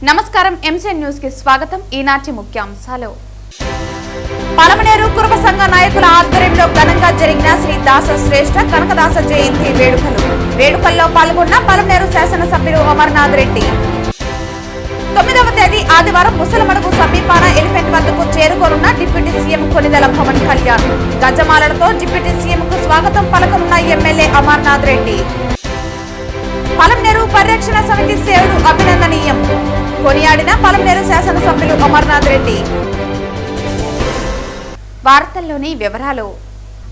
నమస్కారం MCN news కి స్వాగతం. ఈనాటి ముఖ్యాంశాలు. పలమనేరు కురుబ సంఘ నాయకుల ఆధ్వర్యంలో ఘనంగా జరిగిన శ్రీ దాస శ్రేష్ఠ కనకదాస జయంతి వేడుకల్లో పాల్గొన్న పలమనేరు శాసనసభ్యులు అమర్నాథ్ రెడ్డి. 9వ తేదీ ఆదివారం ముసలమడుగు సమీపాన ఎలిఫెంట్ వద్దకు చేరుకోనున్న డిప్యూటీ సీఎం కొనిదెల పవన్ కళ్యాణ్. గజమాలలతో డిప్యూటీ సీఎం కు స్వాగతం పలకనున్న ఎమ్మెల్యే అమర్నాథ్ రెడ్డి. పలమనేరు పరిరక్షణ సమితి సేవలు అభినందనీయం కొనియాడిన పలమనేరు శాసనసభ్యులు అమర్నాథ్ రెడ్డి. వార్తల్లోని వివరాలు.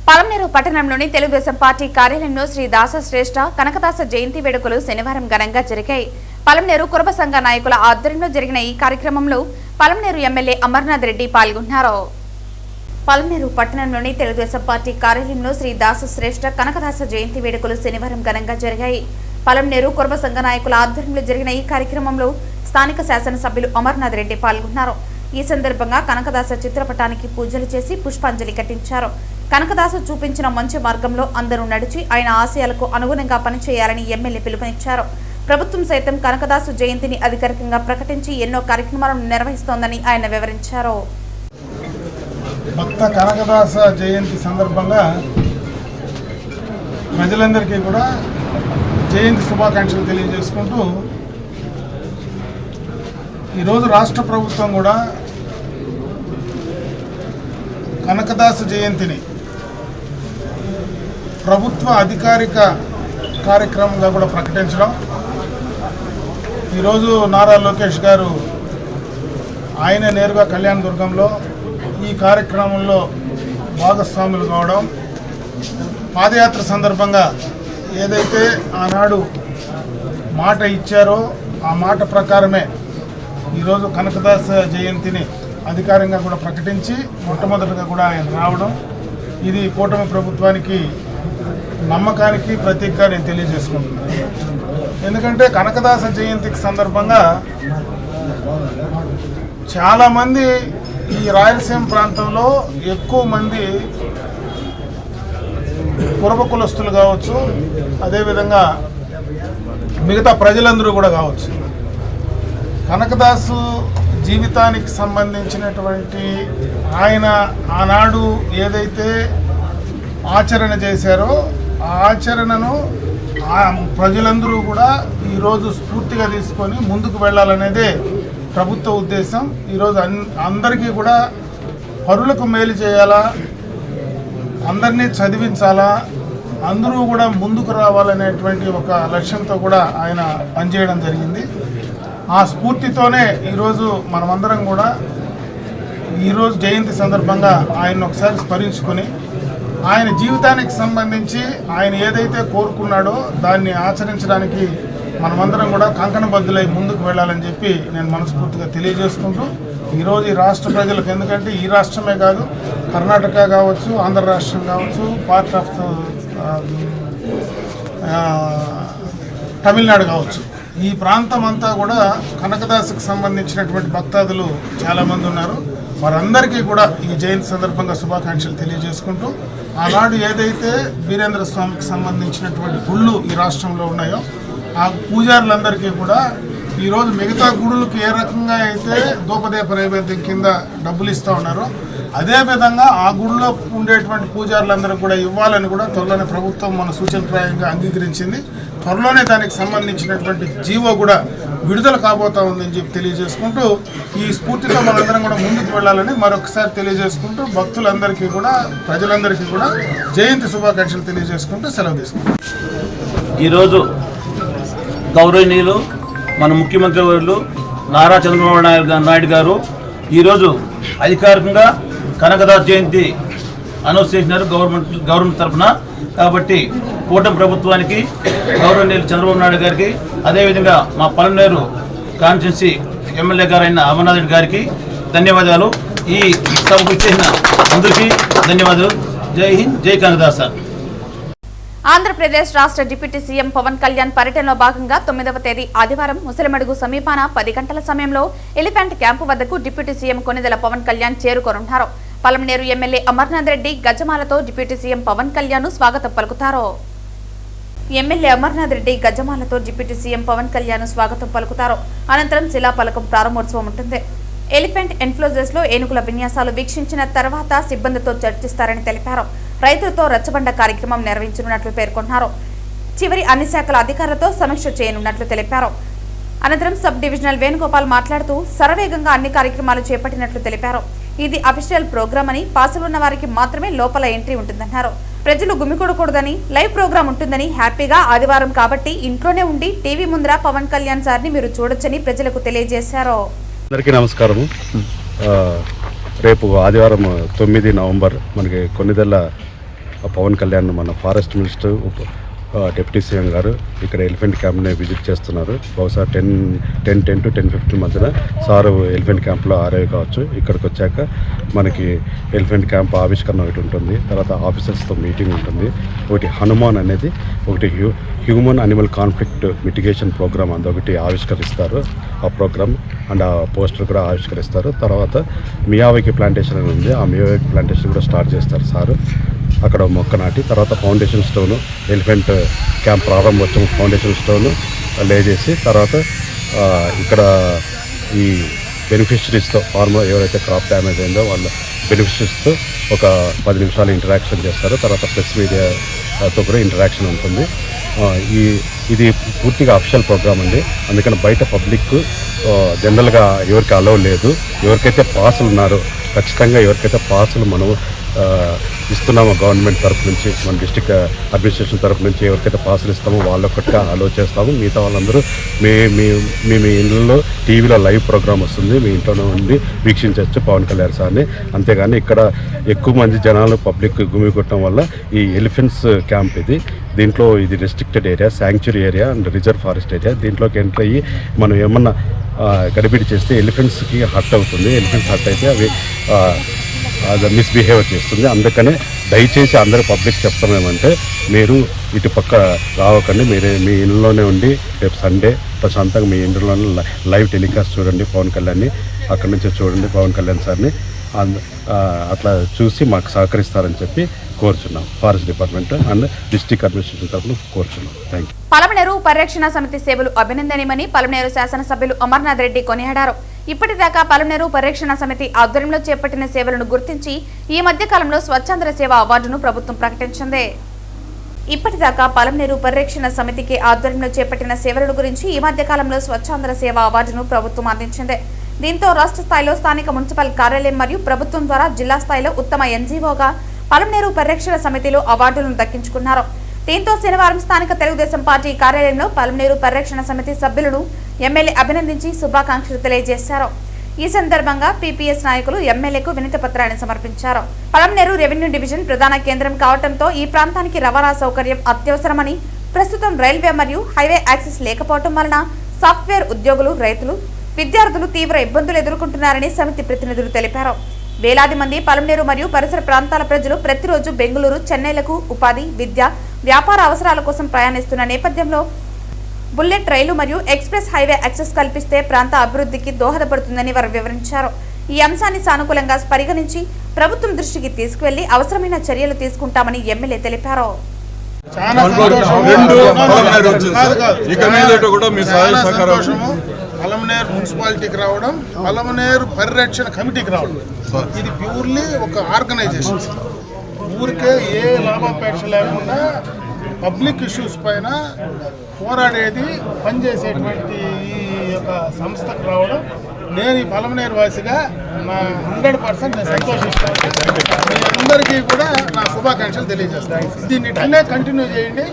పలమనేరు పట్టణంలోని తెలుగుదేశం పార్టీ కార్యాలయంలో శ్రీ దాస శ్రేష్ఠ కనకదాస జయంతి వేడుకలు శనివారం ఘనంగా జరిగాయి. పలమనేరు కురుబ సంఘ నాయకుల ఆధ్వర్యంలో జరిగిన ఈ కార్యక్రమంలో పలమనేరు ఎమ్మెల్యే అమర్నాథ్ రెడ్డి పాల్గొన్నారు. పలమనేరు పట్టణంలోని తెలుగుదేశం పార్టీ కార్యాలయంలో శ్రీ దాస శ్రేష్ఠ కనకదాస జయంతి వేడుకలు శనివారం ఘనంగా జరిగాయి. పలమనేరు కురుబ సంఘ నాయకుల ఆధ్వర్యంలో జరిగిన ఈ కార్యక్రమంలో స్థానిక శాసనసభ్యులు అమర్నాథ్ రెడ్డి పాల్గొన్నారు. ఈ సందర్భంగా కనకదాస చిత్రపటానికి పూజలు చేసి పుష్పాంజలి ఘటించారు. కనకదాసు చూపించిన మంచి మార్గంలో అందరూ నడిచి ఆయన ఆశయాలకు అనుగుణంగా పనిచేయాలని ఎమ్మెల్యే పిలుపునిచ్చారు. ప్రభుత్వం సైతం కనకదాసు జయంతిని అధికారికంగా ప్రకటించి ఎన్నో కార్యక్రమాలను నిర్వహిస్తోందని ఆయన వివరించారు. భక్త కనకదాస జయంతి సందర్భంగా ప్రజలందరికీ కూడా జయంతి శుభాకాంక్షలు తెలియజేసుకుంటూ ఈరోజు రాష్ట్ర ప్రభుత్వం కూడా కనకదాస జయంతిని ప్రభుత్వ అధికారిక కార్యక్రమంగా కూడా ప్రకటించడం, ఈరోజు నారా లోకేష్ గారు ఆయన నేరుగా కళ్యాణదుర్గంలో ఈ కార్యక్రమంలో భాగస్వాములు కావడం, పాదయాత్ర సందర్భంగా ఏదైతే ఆనాడు మాట ఇచ్చారో ఆ మాట ప్రకారమే ఈరోజు కనకదాస జయంతిని అధికారంగా కూడా ప్రకటించి మొట్టమొదటిగా కూడా ఆయన రావడం, ఇది కూటమి ప్రభుత్వానికి నమ్మకానికి ప్రతీకగా నేను తెలియజేసుకుంటున్నాను. ఎందుకంటే కనకదాస జయంతికి సందర్భంగా చాలామంది ఈ రాయలసీమ ప్రాంతంలో ఎక్కువ మంది కురబ కులస్తులు కావచ్చు, అదేవిధంగా మిగతా ప్రజలందరూ కూడా కావచ్చు, కనకదాసు జీవితానికి సంబంధించినటువంటి ఆయన ఆనాడు ఏదైతే ఆచరణ చేశారో ఆ ఆచరణను ప్రజలందరూ కూడా ఈరోజు స్ఫూర్తిగా తీసుకొని ముందుకు వెళ్ళాలనేదే ప్రభుత్వ ఉద్దేశం. ఈరోజు అందరికీ కూడా పరులకు మేలు చేయాలా, అందరినీ చదివించాలా, అందరూ కూడా ముందుకు రావాలనేటువంటి ఒక లక్ష్యంతో కూడా ఆయన పనిచేయడం జరిగింది. ఆ స్ఫూర్తితోనే ఈరోజు మనమందరం కూడా ఈరోజు జయంతి సందర్భంగా ఆయన ఒకసారి స్మరించుకొని ఆయన జీవితానికి సంబంధించి ఆయన ఏదైతే కోరుకున్నాడో దాన్ని ఆచరించడానికి మనమందరం కూడా కంకణబద్దులై ముందుకు వెళ్ళాలని చెప్పి నేను మనస్ఫూర్తిగా తెలియజేసుకుంటూ ఈరోజు ఈ రాష్ట్ర ప్రజలకు, ఎందుకంటే ఈ రాష్ట్రమే కాదు, కర్ణాటక కావచ్చు, ఆంధ్ర రాష్ట్రం కావచ్చు, పార్ట్ ఆఫ్ తమిళనాడు కావచ్చు, ఈ ప్రాంతం అంతా కూడా కనకదాసుకు సంబంధించినటువంటి భక్తాదులు చాలామంది ఉన్నారు. వారందరికీ కూడా ఈ జయంతి సందర్భంగా శుభాకాంక్షలు తెలియజేసుకుంటూ ఆనాడు ఏదైతే వీరేంద్ర స్వామికి సంబంధించినటువంటి గుళ్ళు ఈ రాష్ట్రంలో ఉన్నాయో ఆ పూజారులందరికీ కూడా ఈరోజు మిగతా గుడులకు ఏ రకంగా అయితే ధూపదీప నైవేద్యం కింద డబ్బులు ఇస్తూ ఉన్నారో అదేవిధంగా ఆ గుడిలో ఉండేటువంటి పూజారులందరూ కూడా ఇవ్వాలని కూడా త్వరలోనే ప్రభుత్వం మన సూచనప్రాయంగా అంగీకరించింది. త్వరలోనే దానికి సంబంధించినటువంటి జీవో కూడా విడుదల కాబోతా ఉందని చెప్పి తెలియజేసుకుంటూ ఈ స్ఫూర్తితో మనందరం కూడా ముందుకు వెళ్ళాలని మరొకసారి తెలియజేసుకుంటూ భక్తులందరికీ కూడా ప్రజలందరికీ కూడా జయంతి శుభాకాంక్షలు తెలియజేసుకుంటూ సెలవు తీసుకుంటాం. ఈరోజు గౌరవనీయులు మన ముఖ్యమంత్రి వర్యులు నారా చంద్రబాబు నాయుడు గారు ఈరోజు అధికారికంగా కనకదాస జయంతి అనౌన్స్ చేసినారు గవర్నమెంట్ తరఫున. కాబట్టి కూటమి ప్రభుత్వానికి, గౌరవనీయులు చంద్రబాబు నాయుడు గారికి, అదేవిధంగా మా పలమనేరు కాన్స్టిట్యున్సీ ఎమ్మెల్యే గారైన అమర్నాథ్ రెడ్డి గారికి ధన్యవాదాలు. ఈ సభకు ఇచ్చేసిన అందరికీ ధన్యవాదాలు. జై హింద్, జై కనకదాస. ఆంధ్రప్రదేశ్ రాష్ట్ర డిప్యూటీ సీఎం పవన్ కళ్యాణ్ పర్యటనలో భాగంగా 9వ తేదీ ఆదివారం ముసలమడుగు సమీపాన 10 గంటల సమయంలో ఎలిఫెంట్ క్యాంపు వద్దకు డిప్యూటీ సీఎం కొనిదెల పవన్ కళ్యాణ్ చేరుకోనున్నారు. పలమనేరు ఎమ్మెల్యే అమర్నాథ్ రెడ్డి గజమాలతో డిప్యూటీ సీఎం పవన్ కళ్యాణ్ స్వాగతం పలుకుతారు. ఎమ్మెల్యే అమర్నాథ్ రెడ్డి గజమాలతో డిప్యూటీ సీఎం పవన్ కళ్యాణ్ స్వాగతం పలుకుతారు. అనంతరం శిలా పలకం ప్రారంభోత్సవం ఉంటుంది. ఎలిఫెంట్ ఎన్క్లోజర్స్ లో ఏనుగుల విన్యాసాలు వీక్షించిన తర్వాత సిబ్బందితో చర్చిస్తారని తెలిపారు. రైతులతో రచ్చబండ కార్యక్రమం నిర్వహించనున్నట్లు పేర్కొన్నారు. చివరి అన్ని శాఖల అధికారులతో సమీక్ష చేయనున్నట్లు తెలిపారు. అనంతరం సబ్ డివిజనల్ వేణుగోపాల్ మాట్లాడుతూ శరవేగంగా అన్ని కార్యక్రమాలు చేపట్టినట్లు తెలిపారు. ఇది అఫీషియల్ ప్రోగ్రామ్ అని, పాసులు ఉన్న వారికి మాత్రమే లోపల ఎంట్రీ ఉంటుందన్నారు. ప్రజలు గుమికూడకూడదని, లైవ్ ప్రోగ్రాం ఉంటుందని, హ్యాపీగా ఆదివారం కాబట్టి ఇంట్లోనే ఉండి టీవీ ముందర పవన్ కళ్యాణ్ సార్ని మీరు చూడొచ్చని ప్రజలకు తెలియజేశారు. అందరికీ నమస్కారము. రేపు ఆదివారం 9 నవంబర్ మనకి కొన్నిదెల్ల పవన్ కళ్యాణ్ మన ఫారెస్ట్ మినిస్టర్ డిప్యూటీ సీఎం గారు ఇక్కడ ఎలిఫెంట్ క్యాంప్ని విజిట్ చేస్తున్నారు. బహుశా 10 to 10:15 మధ్యన సారు ఎలిఫెంట్ క్యాంప్లో ఆరేవి కావచ్చు. ఇక్కడికి వచ్చాక మనకి ఎలిఫెంట్ క్యాంప్ ఆవిష్కరణ ఒకటి ఉంటుంది. తర్వాత ఆఫీసర్స్తో మీటింగ్ ఉంటుంది. ఒకటి హనుమాన్ అనేది ఒకటి human animal conflict mitigation program అదొకటి ఆవిష్కరిస్తారు. ఆ ప్రోగ్రామ్ అండ్ ఆ పోస్టర్ కూడా ఆవిష్కరిస్తారు. తర్వాత మియావాకి ప్లాంటేషన్ అని ఉంది. ఆ మియావాకి ప్లాంటేషన్ కూడా స్టార్ట్ చేస్తారు సారు. అక్కడ మొక్క నాటి తర్వాత ఫౌండేషన్ స్టోను ఎలిఫెంట్ క్యాంప్ ప్రారంభోత్సవం ఫౌండేషన్ స్టోను లే చేసి తర్వాత ఇక్కడ ఈ బెనిఫిషరీస్తో ఫార్మర్ ఎవరైతే క్రాప్ డ్యామేజ్ అయిందో వాళ్ళ బెనిఫిషరీస్తో ఒక 10 నిమిషాలు ఇంటరాక్షన్ చేస్తారు. తర్వాత ప్రెస్ మీడియాతో కూడా ఇంటరాక్షన్ ఉంటుంది. ఇది పూర్తిగా అఫీషియల్ ప్రోగ్రామ్ అండి. అందుకని బయట పబ్లిక్ జనరల్గా ఎవరికి అలౌ లేదు. ఎవరికైతే పాసులు ఉన్నారో ఖచ్చితంగా ఎవరికైతే పాసులు మనం ఇస్తున్నామో గవర్నమెంట్ తరఫు నుంచి, మన డిస్ట్రిక్ట్ అడ్మినిస్ట్రేషన్ తరఫు నుంచి ఎవరికైతే పాసులు ఇస్తామో వాళ్ళొక్కటిగా అలో చేస్తాము. మిగతా వాళ్ళందరూ మీ ఇళ్ళలో టీవీలో లైవ్ ప్రోగ్రామ్ వస్తుంది, మీ ఇంట్లోనే ఉండి వీక్షించవచ్చు పవన్ కళ్యాణ్ సార్ని. అంతేగాని ఇక్కడ ఎక్కువ మంది జనాలు పబ్లిక్ గుమికొట్టడం వల్ల ఈ ఎలిఫెంట్స్ క్యాంప్ దీంట్లో ఇది restricted area, sanctuary area and reserve forest area. దీంట్లోకి ఎంటర్ అయ్యి మనం ఏమన్నా గడిబిడి చేస్తే ఎలిఫెంట్స్కి హర్ట్ అవుతుంది. ఎలిఫెంట్స్ హర్ట్ అయితే అవి అది మిస్బిహేవ్ చేస్తుంది. అందుకనే దయచేసి అందరూ పబ్లిక్ చెప్తామేమంటే మీరు ఇటు పక్క రావకండి. మీ ఇంట్లోనే ఉండి రేపు సండే ప్రశాంతంగా మీ ఇంట్లోనే లైవ్ టెలికాస్ట్ చూడండి పవన్ కళ్యాణ్ని. అక్కడి నుంచి చూడండి పవన్ కళ్యాణ్ సార్ని. అట్లా చూసి మాకు సహకరిస్తారని చెప్పి కోరుచున్నాం. Forest department and district administration తరఫున కోరుచున్నాం. Thank you. పలమనేరు పరిరక్షణ సమితి సేవలు అభినందనీయమని పలమనేరు శాసనసభ్యులు అమర్నాథ్ రెడ్డి కొనియాడారు. ఇప్పటిదాకా పలమనేరు పరిరక్షణ సమితి ఆధ్వర్యంలో చేపట్టిన సేవలను గుర్తించి ఈ మధ్య కాలంలో స్వచ్ఛంద సేవ అవార్డును ప్రభుత్వం ప్రకటించింది. ఇప్పటిదాకా పలమనేరు పరిరక్షణ సమితికి ఆధ్వర్యంలో చేపట్టిన సేవల గురించి ఈ మధ్య కాలంలో స్వచ్ఛంద సేవ అవార్డును ప్రభుత్వం అందించింది. దీంతో రాష్ట్ర స్థాయిలో స్థానిక మున్సిపల్ కార్యాలయం మరియు ప్రభుత్వం ద్వారా జిల్లా స్థాయిలో ఉత్తమ ఎన్జీఓగా పలమనేరు పరిరక్షణ సమితిలో అవార్డులను దక్కించుకున్నారు. దీంతో శనివారం స్థానిక తెలుగుదేశం పార్టీ కార్యాలయంలో పలమనేరు పరిరక్షణ సమితి సభ్యులను ఎమ్మెల్యే అభినందించి శుభాకాంక్షలు తెలియజేశారు. ఈ సందర్భంగా పీపీఎస్ నాయకులు ఎమ్మెల్యేకు వినతి పత్రాన్ని సమర్పించారు. పలమనేరు రెవెన్యూ డివిజన్ ప్రధాన కేంద్రం కావడంతో ఈ ప్రాంతానికి రవాణా సౌకర్యం అత్యవసరమని, ప్రస్తుతం రైల్వే మరియు హైవే యాక్సెస్ లేకపోవడం వలన సాఫ్ట్వేర్ ఉద్యోగులు, రైతులు, విద్యార్థులు తీవ్ర ఇబ్బందులు ఎదుర్కొంటున్నారని సమితి ప్రతినిధులు తెలిపారు. వేలాది మంది పలమనేరు మరియు పరిసర ప్రాంతాల ప్రజలు ప్రతిరోజు బెంగళూరు, చెన్నైలకు ఉపాధి, విద్య, వ్యాపార అవసరాల కోసం ప్రయాణిస్తున్న నేపథ్యంలో బుల్లెట్ రైలు మరియు ఎక్స్ప్రెస్ హైవే యాక్సెస్ కల్పిస్తే ప్రాంత అభివృద్ధికి దోహదపడుతుందని వారు వివరించారు. ఈ అంశాన్ని సానుకూలంగా పరిగణించి ప్రభుత్వం దృష్టికి తీసుకువెళ్లి అవసరమైన చర్యలు తీసుకుంటామని ఎమ్మెల్యే తెలిపారు. పలమనేరు మున్సిపాలిటీకి రావడం, పలమనేరు పరిరక్షణ కమిటీకి రావడం, ఇది ప్యూర్లీ ఒక ఆర్గనైజేషన్. ఊరికే ఏ లాభాపేక్ష లేకుండా పబ్లిక్ ఇష్యూస్ పైన పోరాడేది, పనిచేసేటువంటి ఈ యొక్క సంస్థకు రావడం నేను ఈ పలమనేరు వాసిగా నా 100% నేను సంతోషిస్తాను. మీ అందరికీ కూడా నా శుభాకాంక్షలు తెలియజేస్తాను. దీన్ని ఇట్లనే కంటిన్యూ చేయండి,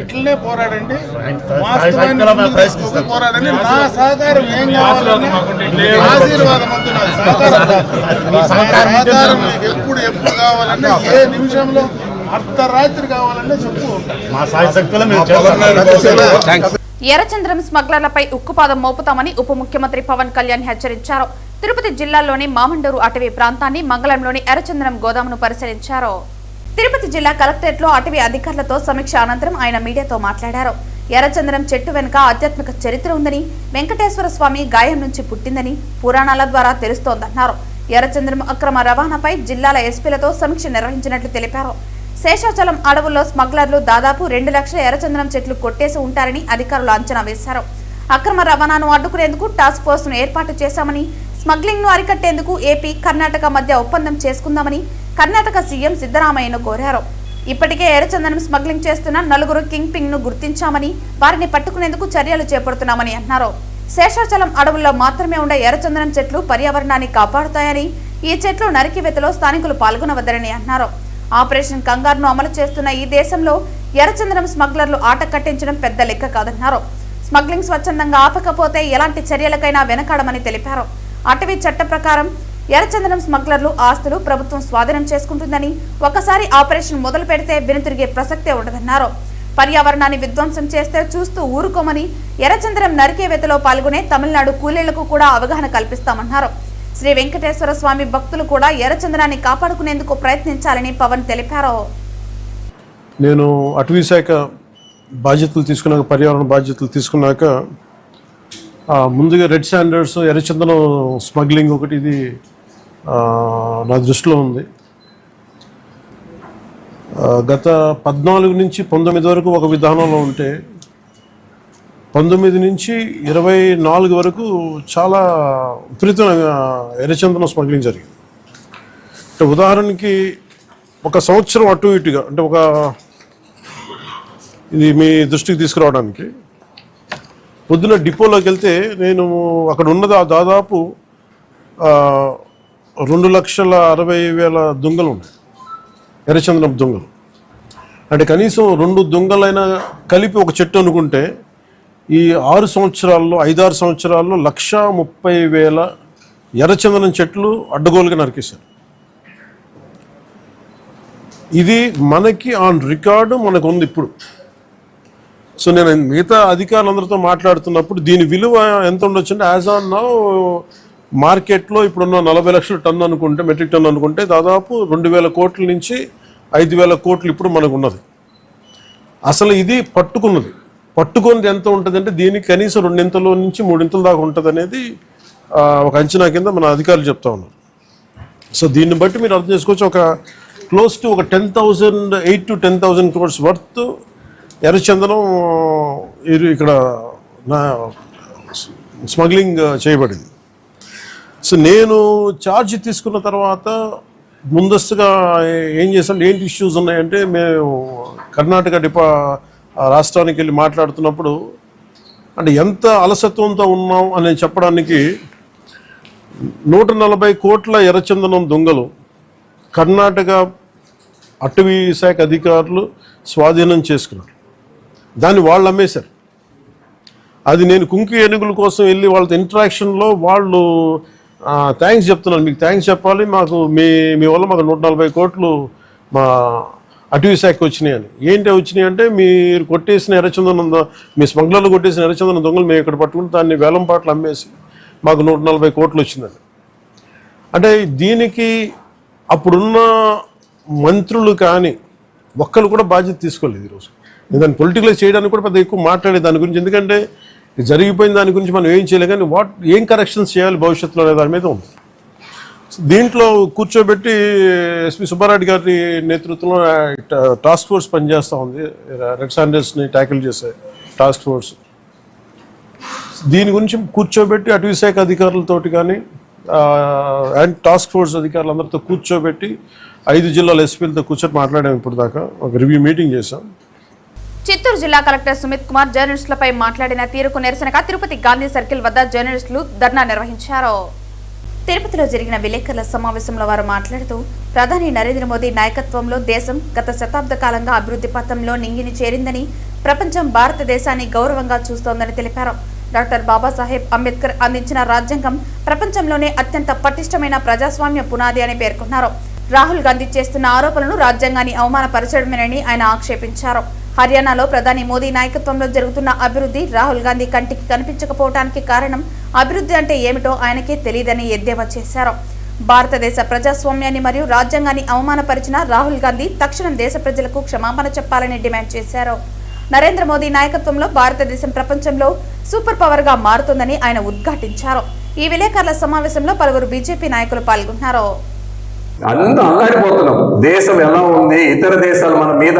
ఇట్లనే పోరాడండి, పోరాడండి. నా సహకారం ఏం కావాలని ఆశీర్వాదం వద్దు, నాకు సహకారం మీకు ఎప్పుడు కావాలన్నా ఏ నిమిషంలో అర్ధరాత్రి కావాలన్నా చెప్పు ఉంటాను. ఎర్రచంద్రం స్మగ్లర్లపై ఉక్కుపాదం మోపుతామని ఉప ముఖ్యమంత్రి పవన్ కళ్యాణ్ హెచ్చరించారు. తిరుపతి జిల్లాలోని మామండూరు అటవీ ప్రాంతాన్ని, మంగళంలోని ఎర్రచంద్రం గోదామును పరిశీలించారు. తిరుపతి జిల్లా కలెక్టరేట్లో అటవీ అధికారులతో సమీక్ష అనంతరం ఆయన మీడియాతో మాట్లాడారు. ఎర్రచంద్రం చెట్టు వెనుక ఆధ్యాత్మిక చరిత్ర ఉందని, వెంకటేశ్వర స్వామి గాయం నుంచి పుట్టిందని పురాణాల ద్వారా తెలుస్తోందన్నారు. ఎర్రచంద్రం అక్రమ రవాణాపై జిల్లాల ఎస్పీలతో సమీక్ష నిర్వహించినట్లు తెలిపారు. శేషాచలం అడవుల్లో స్మగ్లర్లు దాదాపు 2 లక్షల ఎర్రచందనం చెట్లు కొట్టేసి ఉంటారని అధికారులు అంచనా వేశారు. అక్రమ రవాణాను అడ్డుకునేందుకు టాస్క్ ఫోర్స్ ను ఏర్పాటు చేశామని, స్మగ్లింగ్ ను అరికట్టేందుకు ఏపీ, కర్ణాటక మధ్య ఒప్పందం చేసుకుందామని కర్ణాటక సీఎం సిద్ధరామయ్యను కోరారు. ఇప్పటికే ఎర్రచందనం స్మగ్లింగ్ చేస్తున్న 4 కింగ్ పింగ్ ను గుర్తించామని, వారిని పట్టుకునేందుకు చర్యలు చేపడుతున్నామని అన్నారు. శేషాచలం అడవుల్లో మాత్రమే ఉండే ఎర్రచందనం చెట్లు పర్యావరణాన్ని కాపాడుతాయని, ఈ చెట్లు నరికివేతలో స్థానికులు పాల్గొనవద్దరని అన్నారు. ఆపరేషన్ కంగారును అమలు చేస్తున్న ఈ దేశంలో ఎర్రచందనం స్మగ్లర్లు ఆట కట్టించడం పెద్ద లెక్క కాదన్నారు. స్మగ్లింగ్ స్వచ్ఛందంగా ఆపకపోతే ఎలాంటి చర్యలకైనా వెనకాడమని తెలిపారు. అటవీ చట్ట ప్రకారం ఎర్రచందనం స్మగ్లర్లు ఆస్తులు ప్రభుత్వం స్వాధీనం చేసుకుంటుందని, ఒకసారి ఆపరేషన్ మొదలు పెడితే వెనుతిరిగే ప్రసక్తే ఉండదన్నారు. పర్యావరణాన్ని విధ్వంసం చేస్తే చూస్తూ ఊరుకోమని, ఎర్రచందనం నరికేవేతలో పాల్గొనే తమిళనాడు కూలీలకు కూడా అవగాహన కల్పిస్తామన్నారు. శ్రీ వెంకటేశ్వర స్వామి భక్తులు కూడా ఎర్రచందనాన్ని కాపాడుకునేందుకు ప్రయత్నించాలని పవన్ తెలిపారు. నేను అటవీ శాఖ బాధ్యతలు తీసుకున్నాక, పర్యావరణ బాధ్యతలు తీసుకున్నాక ముందుగా రెడ్ శాండర్స్ ఎర్రచందనం స్మగ్లింగ్ ఒకటి ఇది నా దృష్టిలో ఉంది. గత 14 నుంచి 19 వరకు ఒక విధానంలో ఉంటే 19 నుంచి 24 వరకు చాలా విపరీతమైన ఎర్రచందనం స్మగ్లింగ్ జరిగింది. అంటే ఉదాహరణకి ఒక సంవత్సరం అటు ఇటుగా, అంటే ఇది మీ దృష్టికి తీసుకురావడానికి, పొద్దున డిపోలోకి వెళ్తే నేను అక్కడ ఉన్నది దాదాపు 2,60,60,000 దుంగలు ఉన్నాయి, ఎర్రచందనం దుంగలు. అంటే కనీసం 2 దుంగలైనా కలిపి ఒక చెట్టు అనుకుంటే ఈ 6 సంవత్సరాల్లో 5-6 సంవత్సరాల్లో 1,30,000 ఎర్రచందనం చెట్లు అడ్డగోలుగా నరికేశారు. ఇది మనకి ఆన్ రికార్డు మనకు ఉంది ఇప్పుడు. సో నేను మిగతా అధికారులందరితో మాట్లాడుతున్నప్పుడు దీని విలువ ఎంత ఉండొచ్చు అంటే, యాజ్ ఆన్ నౌ మార్కెట్లో ఇప్పుడున్న 40 లక్షల టన్ను అనుకుంటే, మెట్రిక్ టన్ను అనుకుంటే దాదాపు 2,000 కోట్ల నుంచి 5,000 కోట్లు ఇప్పుడు మనకు ఉన్నది. అసలు ఇది పట్టుకున్నది ఎంత ఉంటుంది అంటే, దీనికి కనీసం 2 నుంచి 3 దాకా ఉంటుంది అనేది ఒక అంచనా కింద మన అధికారులు చెప్తా ఉన్నారు. సో దీన్ని బట్టి మీరు అర్థం చేసుకోవచ్చు, ఒక క్లోజ్ టు ఒక 8,000 to 10,000 crores వర్త్ ఎర్రచందనం ఇక్కడ స్మగ్లింగ్ చేయబడింది. సో నేను ఛార్జ్ తీసుకున్న తర్వాత ముందస్తుగా ఏం చేసాం, ఏంటి ఇష్యూస్ ఉన్నాయంటే, మేము కర్ణాటక రాష్ట్రానికి వెళ్ళి మాట్లాడుతున్నప్పుడు అంటే ఎంత అలసత్వంతో ఉన్నాం అని చెప్పడానికి 140 కోట్ల ఎర్రచందనం దొంగలు కర్ణాటక అటవీ శాఖ అధికారులు స్వాధీనం చేసుకున్నారు. దాన్ని వాళ్ళు అమ్మేశారు. అది నేను కుంకి ఏనుగుల కోసం వెళ్ళి వాళ్ళతో ఇంటరాక్షన్లో వాళ్ళు థ్యాంక్స్ చెప్తున్నాను, మీకు థ్యాంక్స్ చెప్పాలి, మాకు మీ వల్ల మాకు 140 కోట్లు మా అటవీ శాఖకి వచ్చినాయి అని. ఏంటి వచ్చినాయి అంటే, మీరు కొట్టేసిన ఎర్రచందనం, మీ స్మగ్లర్లు కొట్టేసిన ఎర్రచందనం దొంగలు మేము ఇక్కడ పట్టుకుని దాన్ని వేలం పాటలు అమ్మేసి మాకు 140 కోట్లు వచ్చిందని. అంటే దీనికి అప్పుడున్న మంత్రులు కానీ ఒక్కరు కూడా బాధ్యత తీసుకోలేదు ఈరోజు. దాన్ని పొలిటికలైజ్ చేయడానికి కూడా పెద్ద ఎక్కువ మాట్లాడే దాని గురించి, ఎందుకంటే జరిగిపోయిన దాని గురించి మనం ఏం చేయలేం, కానీ ఏం కరెక్షన్స్ చేయాలి భవిష్యత్తులో అనే దాని మీద ఉంది. దీంట్లో కూర్చోబెట్టి ఎస్పీ సుబ్బారెడ్డి గారి నేతృత్వంలో టాస్క్ ఫోర్స్ పనిచేస్తూ ఉంది, రెడ్ శాండర్స్ని ట్యాకిల్ చేసే టాస్క్ ఫోర్స్. దీని గురించి కూర్చోబెట్టి అటవీ శాఖ అధికారులతోటి కానీ అండ్ టాస్క్ ఫోర్స్ అధికారులందరితో కూర్చోబెట్టి 5 జిల్లాల ఎస్పీలతో కూర్చొని మాట్లాడాము. ఇప్పుడు దాకా ఒక రివ్యూ మీటింగ్ చేశాం. చిత్తూరు జిల్లా కలెక్టర్ సుమిత్ కుమార్ జర్నలిస్టులపై మాట్లాడిన తీరుకు నిరసనగా తిరుపతి గాంధీ సర్కిల్ వద్ద జర్నలిస్టులు ధర్నా నిర్వహించారు. తిరుపతిలో జరిగిన విలేకరుల సమావేశంలో వారు మాట్లాడుతూ, ప్రధాని నరేంద్ర మోదీ నాయకత్వంలో దేశం గత శతాబ్ద కాలంగా అభివృద్ధి పథంలో నింగిని చేరిందని, ప్రపంచం భారతదేశాన్ని గౌరవంగా చూస్తోందని తెలిపారు. డాక్టర్ బాబాసాహెబ్ అంబేద్కర్ అందించిన రాజ్యాంగం ప్రపంచంలోనే అత్యంత పటిష్టమైన ప్రజాస్వామ్య పునాది అని పేర్కొన్నారు. రాహుల్ గాంధీ చేస్తున్న ఆరోపణలు రాజ్యాంగాన్ని అవమానపరచడమేనని ఆయన ఆక్షేపించారు. హర్యానాలో ప్రధాని మోదీ నాయకత్వంలో జరుగుతున్న అభివృద్ధి రాహుల్ గాంధీ కంటికి కనిపించకపోవడానికి కారణం అభివృద్ధి అంటే ఏమిటో ఆయనకే తెలియదని ఎద్దేవా చేశారు. భారతదేశ ప్రజాస్వామ్యాన్ని మరియు రాజ్యాంగాన్ని అవమానపరిచిన రాహుల్ గాంధీ తక్షణం దేశ ప్రజలకు క్షమాపణ చెప్పాలని డిమాండ్ చేశారు. నరేంద్ర మోదీ నాయకత్వంలో భారతదేశం ప్రపంచంలో సూపర్ పవర్ గా మారుతుందని ఆయన ఉద్ఘాటించారు. ఈ విలేకరుల సమావేశంలో పలువురు బీజేపీ నాయకులు పాల్గొన్నారు. అంత అల్లాడిపోతున్నాం. దేశం ఎలా ఉంది, ఇతర దేశాలు మన మీద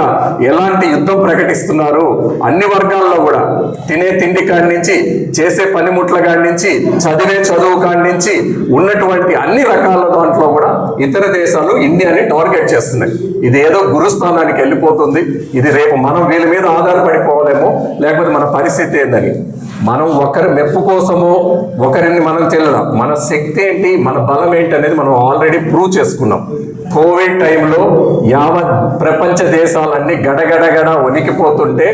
ఎలాంటి యుద్ధం ప్రకటిస్తున్నారు, అన్ని వర్గాల్లో కూడా తినే తిండి కాడి నుంచి, చేసే పనిముట్ల కాడి నుంచి, చదివే చదువు కాడి నుంచి ఉన్నటువంటి అన్ని రకాల దాంట్లో కూడా ఇతర దేశాలు ఇండియాని టార్గెట్ చేస్తున్నాయి. ఇది ఏదో గురుస్థానానికి వెళ్ళిపోతుంది, ఇది రేపు మనం వీళ్ళ మీద ఆధారపడిపోవాలేమో, లేకపోతే మన పరిస్థితి ఏందని. మనం ఒకరి మెప్పు కోసమో ఒకరిని మనం తెలియదాం. మన శక్తి ఏంటి, మన బలం ఏంటి అనేది మనం ఆల్రెడీ ప్రూవ్ చేసుకున్నాం. కోవిడ్ టైంలో యావత్ ప్రపంచ దేశాలన్నీ గడగడగడ వణికిపోతుంటే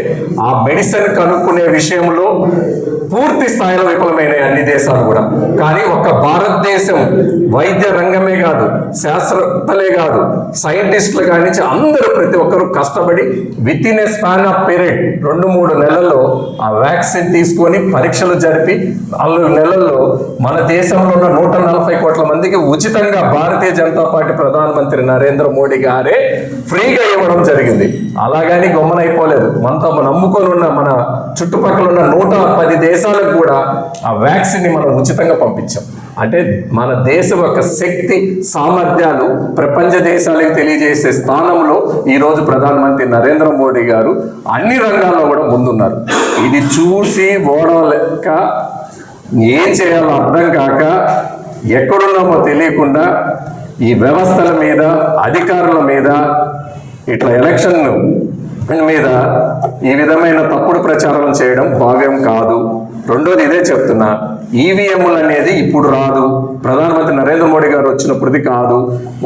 ఆ మెడిసిన్ కనుక్కునే విషయంలో పూర్తి స్థాయిలో విఫలమైనాయి అన్ని దేశాలు కూడా. కానీ ఒక్క భారతదేశం వైద్య రంగమే కాదు, శాస్త్రవేత్తలే కాదు, సైంటిస్టులు కానీ అందరూ ప్రతి ఒక్కరు కష్టపడి with in a span of period 2-3 నెలల్లో ఆ వ్యాక్సిన్ తీసుకొని పరీక్షలు జరిపి 4 నెలల్లో మన దేశంలో ఉన్న 140 కోట్ల మందికి ఉచితంగా భారతీయ జనతా పార్టీ ప్రధానమంత్రి నరేంద్ర మోడీ గారే ఫ్రీగా ఇవ్వడం జరిగింది. అలాగని గొమ్మనైపోలేదు. మనతో నమ్ముకొని ఉన్న మన చుట్టుపక్కల ఉన్న 110 దేశాలకు కూడా ఆ వ్యాక్సిన్ ని మనం ఉచితంగా పంపించాం. అంటే మన దేశం యొక్క శక్తి సామర్థ్యాలు ప్రపంచ దేశాలకు తెలియజేసే స్థానంలో ఈరోజు ప్రధానమంత్రి నరేంద్ర మోడీ గారు అన్ని రంగాల్లో కూడా ముందున్నారు. ఇది చూసి ఓడలేక ఏం చేయాలో అర్థం కాక ఎక్కడున్నామో తెలియకుండా ఈ వ్యవస్థల మీద, అధికారుల మీద, ఇట్లా ఎలక్షన్ మీద ఈ విధమైన తప్పుడు ప్రచారం చేయడం భావ్యం కాదు. రెండోది ఇదే చెప్తున్నా, ఈవీఎంలు అనేది ఇప్పుడు రాదు, ప్రధానమంత్రి నరేంద్ర మోడీ గారు వచ్చినప్పుడుది కాదు.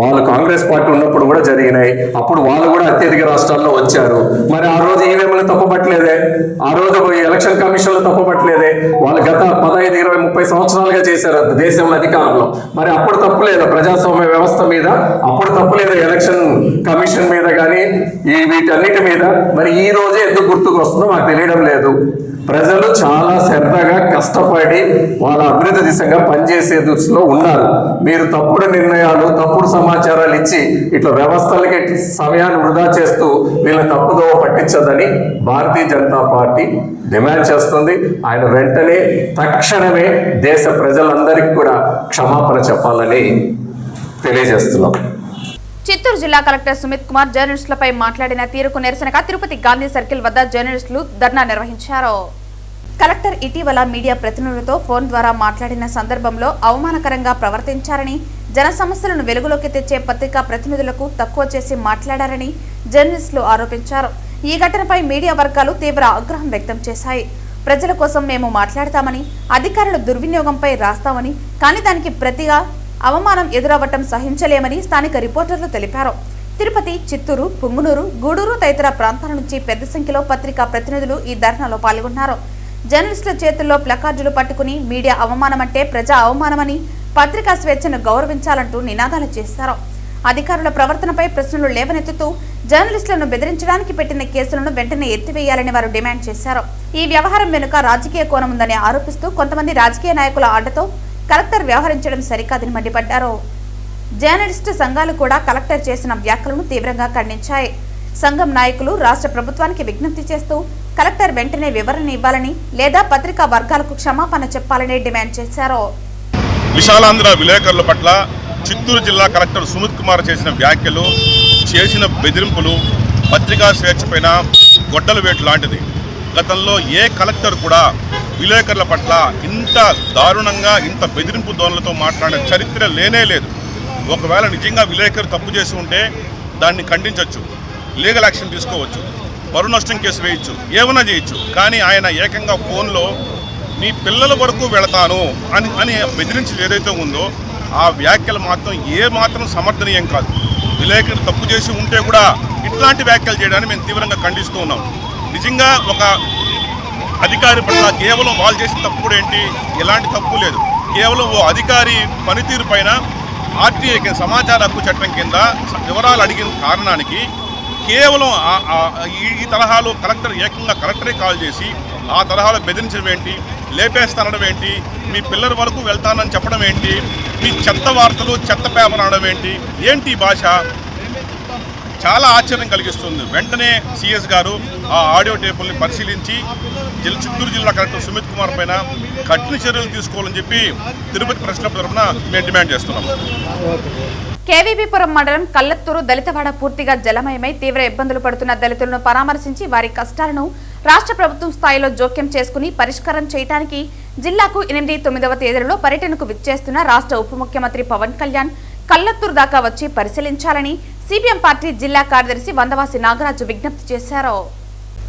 వాళ్ళు కాంగ్రెస్ పార్టీ ఉన్నప్పుడు కూడా జరిగినాయి, అప్పుడు వాళ్ళు కూడా అత్యధిక రాష్ట్రాల్లో వచ్చారు. మరి ఆ రోజు ఈవీఎంలు తప్పుపట్టలేదే, ఆ రోజు ఎలక్షన్ కమిషన్లు తప్పుపట్టలేదే. వాళ్ళు గత 15, 20, 30 సంవత్సరాలుగా చేశారు దేశంలో అధికారంలో. మరి అప్పుడు తప్పు లేదా ప్రజాస్వామ్య వ్యవస్థ మీద, అప్పుడు తప్పు లేదా ఎలక్షన్ కమిషన్ మీద కానీ ఈ వీటన్నిటి మీద? మరి ఈ రోజే ఎందుకు గుర్తుకు వస్తుందో మాకు తెలియడం లేదు. ప్రజలు చాలా శ్రద్ధగా కష్టపడి వాళ్ళ అభివృద్ధి దిశగా పనిచేసే దృష్టిలో ఉన్నారు. మీరు తప్పుడు నిర్ణయాలు, తప్పుడు సమాచారాలు ఇచ్చి ఇట్లా వ్యవస్థలకి సమయాన్ని వృధా చేస్తూ వీళ్ళని తప్పుదోవ పట్టించదని భారతీయ జనతా పార్టీ డిమాండ్ చేస్తుంది. ఆయన వెంటనే తక్షణమే దేశ ప్రజలందరికీ కూడా క్షమాపణ చెప్పాలని తెలియజేస్తున్నాం. చిత్తూరు జిల్లా కలెక్టర్ సుమిత్ కుమార్ జర్నలిస్టులపై మాట్లాడిన తీరుకు నిరసనగా తిరుపతి గాంధీ సర్కిల్ వద్ద జర్నలిస్టులు ధర్నా నిర్వహించారు. కలెక్టర్ ఇటీవల మీడియా ప్రతినిధులతో ఫోన్ ద్వారా మాట్లాడిన సందర్భంలో అవమానకరంగా ప్రవర్తించారని, జన సమస్యలను వెలుగులోకి తెచ్చే పత్రికా ప్రతినిధులకు తక్కువ చేసి మాట్లాడారని జర్నలిస్టులు ఆరోపించారు. ఈ ఘటనపై మీడియా వర్గాలు తీవ్ర ఆగ్రహం వ్యక్తం చేశాయి. ప్రజల కోసం మేము మాట్లాడతామని, అధికారుల దుర్వినియోగంపై రాస్తామని, కానీ దానికి ప్రతిగా అవమానం ఎదురవ్వటం సహించలేమని స్థానిక రిపోర్టర్లు తెలిపారు. తిరుపతి, చిత్తూరు, పుంగునూరు, గూడూరు తదితర ప్రాంతాల నుంచి పెద్ద సంఖ్యలో పత్రికా ప్రతినిధులు ఈ ధర్నాలో పాల్గొన్నారు. జర్నలిస్టుల చేతుల్లో ప్లకార్డులు పట్టుకుని మీడియా అవమానమంటే ప్రజా అవమానమని, పత్రికా స్వేచ్ఛను గౌరవించాలంటూ నినాదాలు చేశారు. అధికారుల ప్రవర్తనపై ప్రశ్నలు లేవనెత్తుతూ జర్నలిస్టులను బెదిరించడానికి పెట్టిన కేసులను వెంటనే ఎత్తివేయాలని వారు డిమాండ్ చేశారు. ఈ వ్యవహారం వెనుక రాజకీయ కోణం ఉందని ఆరోపిస్తూ కొంతమంది రాజకీయ నాయకుల ఆటతో కలెక్టర్ వ్యవహరించడం సరికాదని మండిపడ్డారు. జర్నలిస్టు సంఘాలు కూడా కలెక్టర్ చేసిన వ్యాఖ్యలను తీవ్రంగా ఖండించాయి. సంఘం నాయకులు రాష్ట్ర ప్రభుత్వానికి విజ్ఞప్తి చేస్తూ కలెక్టర్ వెంటనే వివరణ ఇవ్వాలని లేదా పత్రికా వర్గాలకు క్షమాపణ చెప్పాలని డిమాండ్ చేశారు. విశాలాంధ్ర విలేకరుల పట్ల చిత్తూరు జిల్లా కలెక్టర్ సుమిత్ కుమార్ చేసిన వ్యాఖ్యలు, చేసిన బెదిరింపులు పత్రికా స్వేచ్ఛ పైన గొడ్డల వేటు లాంటిది. గతంలో ఏ కలెక్టర్ కూడా విలేకరుల పట్ల ఇంత దారుణంగా, ఇంత బెదిరింపు ధోరణులతో మాట్లాడిన చరిత్ర లేనే లేదు. ఒకవేళ నిజంగా విలేకరు తప్పు చేసి ఉంటే దాన్ని ఖండించవచ్చు, లీగల్ యాక్షన్ తీసుకోవచ్చు, పరువు నష్టం కేసు వేయచ్చు, ఏమైనా చేయొచ్చు. కానీ ఆయన ఏకంగా ఫోన్లో నీ పిల్లల వరకు వెళతాను అని బెదిరించి ఏదైతే ఉందో ఆ వ్యాఖ్యలు మాత్రం మాత్రం సమర్థనీయం కాదు. విలేకరు తప్పు చేసి ఉంటే కూడా ఇట్లాంటి వ్యాఖ్యలు చేయడాన్ని మేము తీవ్రంగా ఖండిస్తూ ఉన్నాం. నిజంగా ఒక అధికారి పట్ల కేవలం వాళ్ళు చేసిన తప్పుడు ఏంటి, ఎలాంటి తప్పు లేదు, కేవలం ఓ అధికారి పనితీరు పైన ఆర్టీఐ సమాచార హక్కు చట్టం కింద వివరాలు అడిగిన కారణానికి కేవలం ఈ తరహాలో కలెక్టర్ ఏకంగా కలెక్టరే కాల్ చేసి ఆ తరహాలో బెదిరించడం ఏంటి, లేపేస్తానడం ఏంటి, మీ పిల్లల వరకు వెళ్తానని చెప్పడం ఏంటి, మీ చెత్త వార్తలు చెత్త పేపర్ అనడం ఏంటి భాష చాలా ఆశ్చర్యం కలిగిస్తుంది. వెంటనే సిఎస్ గారు ఆ ఆడియో టేపుల్ని పరిశీలించి చిత్తూరు జిల్లా కలెక్టర్ సుమిత్ కుమార్ పైన కఠిన చర్యలు తీసుకోవాలని చెప్పి తిరుపతి ప్రెస్ క్లబ్ తరఫున మేము డిమాండ్ చేస్తున్నాం. కేవీపీపురం మండలం కల్లత్తూరు దళితవాడ పూర్తిగా జలమయమై తీవ్ర ఇబ్బందులు పడుతున్న దళితులను పరామర్శించి వారి కష్టాలను రాష్ట్ర ప్రభుత్వం స్థాయిలో జోక్యం చేసుకుని పరిష్కారం చేయడానికి జిల్లాకు 8-9వ తేదీలలో పర్యటనకు విచ్చేస్తున్న రాష్ట్ర ఉప ముఖ్యమంత్రి పవన్ కళ్యాణ్ కల్లత్తూరు దాకా వచ్చి పరిశీలించాలని సిపిఎం పార్టీ జిల్లా కార్యదర్శి వందవాసి నాగరాజు విజ్ఞప్తి చేశారు.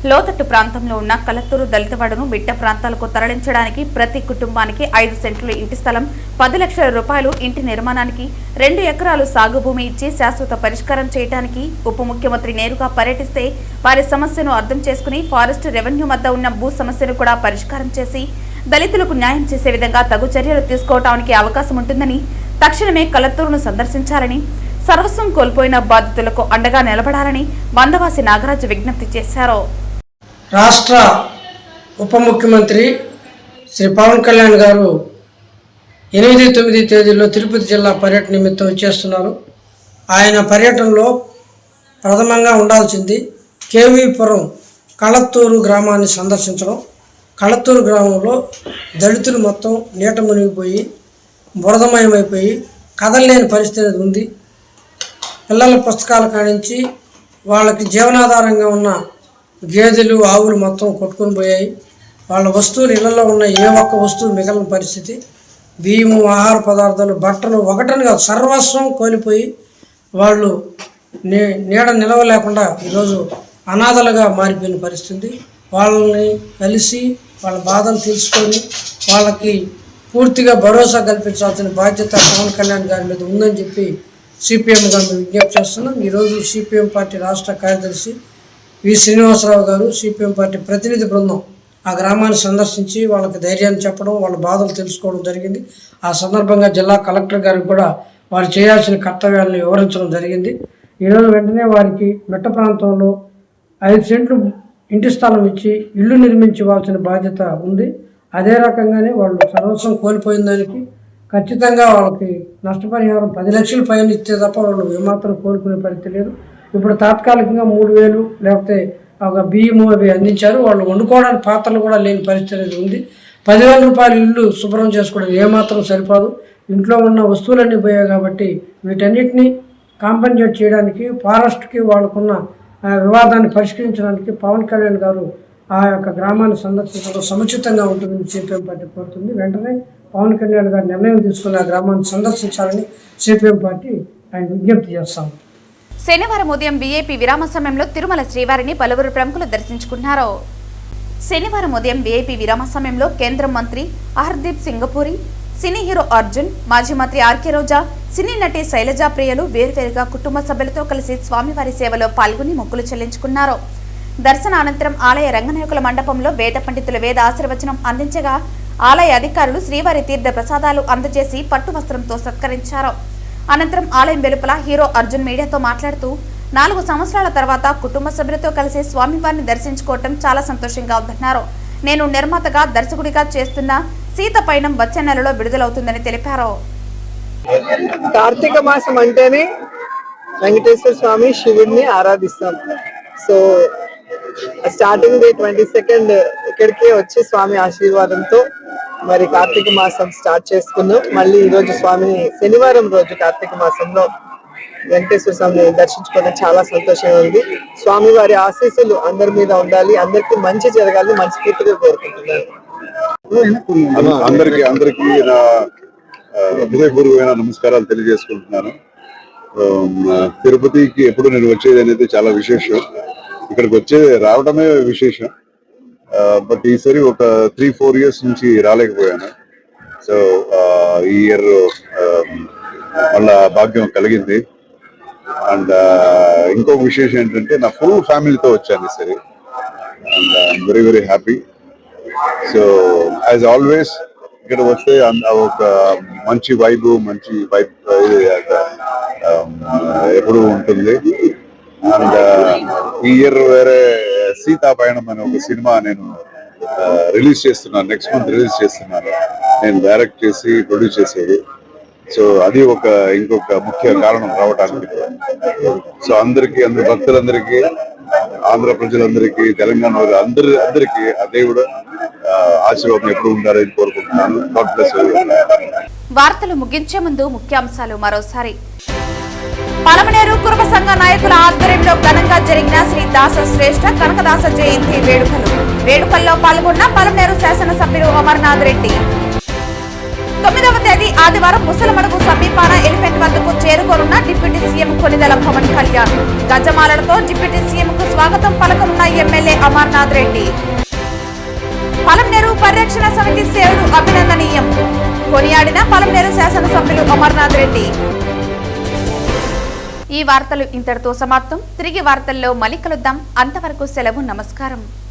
లోతట్టు ప్రాంతంలో ఉన్న కల్లత్తూరు దళితవాడను మిట్ట ప్రాంతాలకు తరలించడానికి ప్రతి కుటుంబానికి 5 సెంట్ల ఇంటి స్థలం, 10 లక్షల రూపాయలు ఇంటి నిర్మాణానికి 2 ఎకరాలు సాగు భూమి ఇచ్చి శాశ్వత పరిష్కారం చేయడానికి ఉప ముఖ్యమంత్రి నేరుగా పర్యటిస్తే వారి సమస్యను అర్థం చేసుకుని ఫారెస్ట్ రెవెన్యూ వద్ద ఉన్న భూ సమస్యను కూడా పరిష్కారం చేసి దళితులకు న్యాయం చేసే విధంగా తగు చర్యలు తీసుకోవడానికి అవకాశం ఉంటుందని, తక్షణమే కల్లత్తూరును సందర్శించాలని, సర్వస్వం కోల్పోయిన బాధితులకు అండగా నిలబడాలని వందవాసి నాగరాజు విజ్ఞప్తి చేశారు. రాష్ట్ర ఉప ముఖ్యమంత్రి శ్రీ పవన్ కళ్యాణ్ గారు 8-9 తేదీల్లో తిరుపతి జిల్లా పర్యటన నిమిత్తం వచ్చేస్తున్నారు. ఆయన పర్యటనలో ప్రథమంగా ఉండాల్సింది కేవీపురం కల్లత్తూరు గ్రామాన్ని సందర్శించడం. కల్లత్తూరు గ్రామంలో దళితులు మొత్తం నీట మునిగిపోయి బురదమయమైపోయి కదలలేని పరిస్థితి ఉంది. పిల్లల పుస్తకాల కానించి వాళ్ళకి జీవనాధారంగా ఉన్న గేదెలు, ఆవులు మొత్తం కొట్టుకొని పోయాయి. వాళ్ళ వస్తువులు ఇళ్లలో ఉన్న ఏ ఒక్క వస్తువు మిగిలిన పరిస్థితి. బియ్యము, ఆహార పదార్థాలు, బట్టలు ఒకటని కాదు సర్వస్వం కోల్పోయి వాళ్ళు నీడ నిలవలేకుండా ఈరోజు అనాథలుగా మారిపోయిన పరిస్థితి. వాళ్ళని కలిసి వాళ్ళ బాధలు తెలుసుకొని వాళ్ళకి పూర్తిగా భరోసా కల్పించాల్సిన బాధ్యత పవన్ కళ్యాణ్ గారి మీద ఉందని చెప్పి సిపిఎంగా మేము విజ్ఞప్తి చేస్తున్నాం. ఈరోజు సిపిఎం పార్టీ రాష్ట్ర కార్యదర్శి వి శ్రీనివాసరావు గారు, సిపిఎం పార్టీ ప్రతినిధి బృందం ఆ గ్రామాన్ని సందర్శించి వాళ్ళకి ధైర్యాన్ని చెప్పడం, వాళ్ళ బాధలు తెలుసుకోవడం జరిగింది. ఆ సందర్భంగా జిల్లా కలెక్టర్ గారికి కూడా వారు చేయాల్సిన కర్తవ్యాలను వివరించడం జరిగింది. ఈరోజు వెంటనే వారికి మెట్ట ప్రాంతంలో 5 సెంట్లు ఇంటి స్థలం ఇచ్చి ఇల్లు నిర్మించవలసిన బాధ్యత ఉంది. అదే రకంగానే వాళ్ళు సర్వస్వం కోల్పోయిన దానికి ఖచ్చితంగా వాళ్ళకి నష్టపరిహారం 10 లక్షల పైన ఇస్తే తప్ప వాళ్ళు ఏమాత్రం కోరుకునే పరిస్థితి లేదు. ఇప్పుడు తాత్కాలికంగా 3,000 లేకపోతే ఒక బియ్యము అవి అందించారు. వాళ్ళు వండుకోవడానికి పాత్రలు కూడా లేని పరిస్థితి ఉంది. 10,000 రూపాయలు ఇల్లు శుభ్రం చేసుకోవడం ఏమాత్రం సరిపోదు. ఇంట్లో ఉన్న వస్తువులన్నీ పోయాయి కాబట్టి వీటన్నిటిని కాంపెన్సేట్ చేయడానికి ఫారెస్ట్కి వాళ్ళకున్న వివాదాన్ని పరిష్కరించడానికి పవన్ కళ్యాణ్ గారు ఆ యొక్క గ్రామాన్ని సందర్శించడం సముచితంగా ఉంటుందని సిపిఎం పార్టీ కోరుతుంది. వెంటనే పవన్ కళ్యాణ్ గారు నిర్ణయం తీసుకుని ఆ గ్రామాన్ని సందర్శించాలని సిపిఎం పార్టీ ఆయన విజ్ఞప్తి చేస్తాం. శనివారం ఉదయం వీఐపీ విరామ సమయంలో తిరుమల శ్రీవారిని పలువురు ప్రముఖులు దర్శించుకున్నారు. శనివారం ఉదయం వీఐపీ విరామ సమయంలో కేంద్ర మంత్రి హర్దీప్ సింగపూరి, సినీ హీరో అర్జున్, మాజీ మంత్రి ఆర్కే రోజా, సినీ నటి శైలజా ప్రియలు వేరువేరుగా కుటుంబ సభ్యులతో కలిసి స్వామివారి సేవలో పాల్గొని మొక్కులు చెల్లించుకున్నారు. దర్శన అనంతరం ఆలయ రంగనాయకుల మండపంలో వేద పండితుల వేద ఆశీర్వచనం అందించగా ఆలయ అధికారులు శ్రీవారి తీర్థ ప్రసాదాలు అందజేసి పట్టు వస్త్రంతో సత్కరించారు. అనంతరం ఆలయం వెలుపల హీరో అర్జున్ మీడియాతో మాట్లాడుతూ 4 సంవత్సరాల తర్వాత కుటుంబ సభ్యులతో కలిసి స్వామివారిని దర్శించుకోవటం చాలా సంతోషంగా ఉందన్నారు. నేను నిర్మాతగా దర్శకుడిగా చేస్తున్న సీత పయనం వచ్చే నెలలో విడుదలవుతుందని తెలిపారు. కార్తీక మాసం అంటేనే వెంకటేశ్వర స్వామి శివుడిని ఆరాధిస్తాం. సో స్టార్టింగ్ డే 22nd ఇక్కడికి వచ్చి స్వామి ఆశీర్వాదంతో మరి కార్తీక మాసం స్టార్ట్ చేసుకున్నాం. మళ్ళీ ఈ రోజు స్వామిని శనివారం రోజు కార్తీక మాసంలో వెంకటేశ్వర స్వామిని దర్శించుకోవడం చాలా సంతోషంగా ఉంది. స్వామి వారి ఆశీస్సులు అందరి మీద ఉండాలి, అందరికి మంచి జరగాలని మనస్ఫూర్తిగా కోరుకుంటున్నాను. అందరికి నా హృదయపూర్వకమైన నమస్కారాలు తెలియజేసుకుంటున్నాను. తిరుపతికి ఎప్పుడు నేను వచ్చేది అనేది చాలా విశేషం. ఇక్కడికి రావడమే విశేషం. బట్ ఈసారి ఒక 3-4 years నుంచి రాలేకపోయాను. సో ఈ ఇయర్ మళ్ళా భాగ్యం కలిగింది. అండ్ ఇంకొక విశేషం ఏంటంటే నా ఫుల్ ఫ్యామిలీతో వచ్చాను ఈసారి. And I'm very very happy. So as always ఇక్కడ వస్తే ఒక మంచి వైబ్ ఎప్పుడు ఉంటుంది. అండ్ ఈ ఇయర్ వేరే సీతా పయనం అనే ఒక సినిమా నేను రిలీజ్ చేస్తున్నాను. నెక్స్ట్ మంత్ రిలీజ్ చేస్తున్నాను. నేను డైరెక్ట్ చేసి ప్రొడ్యూస్ చేసేది. సో అది ఇంకొక ముఖ్య కారణం రావడానికి. సో అందరికి, అందరి భక్తులందరికీ, ఆంధ్ర ప్రజలందరికీ, తెలంగాణ అందరికీ ఆ దేవుడు ఆశీర్వాదం ఎప్పుడు ఉండాలని కోరుకుంటున్నాను. God bless you. వార్తలు ముగించే ముందు ముఖ్యాంశాలు మరోసారి. పలమనేరు కురుబ సంఘ నాయకుల ఆధ్వర్యంలో ఘనంగా జరిగిన శ్రీ దాస శ్రేష్ఠ కనకదాస జయంతి వేడుకల్లో పాల్గొన్న పలమనేరు శాసనసభ్యులు అమర్నాథ్ రెడ్డి. 9వ తేదీ ఆదివారం ముసలమడుగు సమీపాన ఎలిఫెంట్ వద్దకు చేరుకోనున్న డిప్యూటీ సీఎం కొనిదెల పవన్ కళ్యాణ్. గజమాలలతో డిప్యూటీ సీఎం కు స్వాగతం పలకనున్న ఎమ్మెల్యే అమర్నాథ్ రెడ్డి. పలమనేరు పరిరక్షణ సమితి సేవలు అభినందనీయం కొనియాడిన పలమనేరు శాసనసభ్యులు అమర్నాథ్ రెడ్డి. ఈ వార్తలు ఇంతటితో సమాప్తం. తిరిగి వార్తల్లో మళ్ళీ కలుద్దాం. అంతవరకు సెలవు. నమస్కారం.